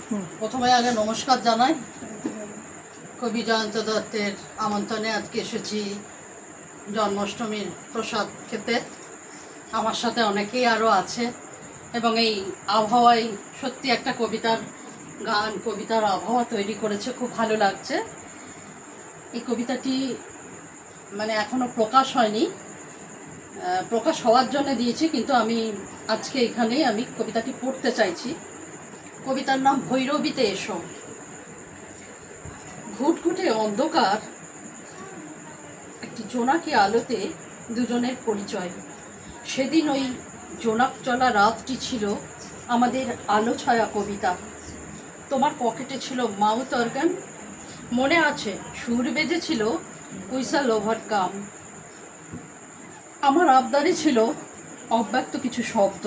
প্রথমে আগে নমস্কার জানাই। কবি জয়ন্ত দত্তের আমন্ত্রণে আজকে এসেছি জন্মাষ্টমীর প্রসাদ খেতে। আমার সাথে অনেকেই আরও আছে এবং এই আবহাওয়ায় সত্যি একটা কবিতার আবহাওয়া তৈরি করেছে, খুব ভালো লাগছে। এই কবিতাটি এখনও প্রকাশ হয়নি, প্রকাশ হওয়ার জন্য দিয়েছি, কিন্তু আমি আজকে এখানেই আমি কবিতাটি পড়তে চাইছি। কবিতার নাম ভৈরবীতে এসো। ঘুটঘুটে অন্ধকার একটি জোনাকি আলোতে দুজনের পরিচয়। সেদিন ওই জোনাক চলা রাতটি ছিল আমাদের আলো ছায়া কবিতা। তোমার পকেটে ছিল মাউথ অর্গান, মনে আছে সুর বেজেছিল উইসাল ওভার কাম। আমার আবদারে ছিল অব্যক্ত কিছু শব্দ।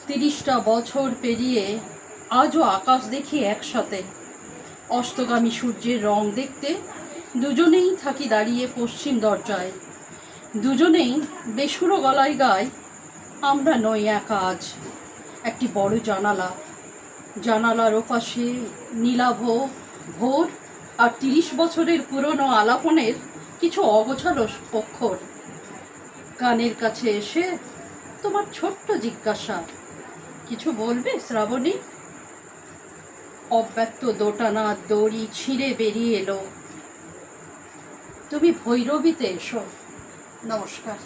30টা বছর পেরিয়ে আজও আকাশ দেখি একসাথে। অস্তগামী সূর্যের রং দেখতে দুজনেই থাকি দাঁড়িয়ে পশ্চিম দরজায়। দুজনেই বেসুরো গলায় গায়, আমরা নই একা আজ। একটি বড় জানালার ওপাশে নীলাভ ভোর আর 30 বছরের পুরনো আলাপনের কিছু অগোছালো অক্ষর। কানের কাছে এসে তোমার ছোট্ট জিজ্ঞাসা, কিছু বলবে শ্রাবণী? অব্যক্ত দোটানা দড়ি ছিঁড়ে বেরিয়ে এলো, তুমি ভৈরবীতে এসো। নমস্কার।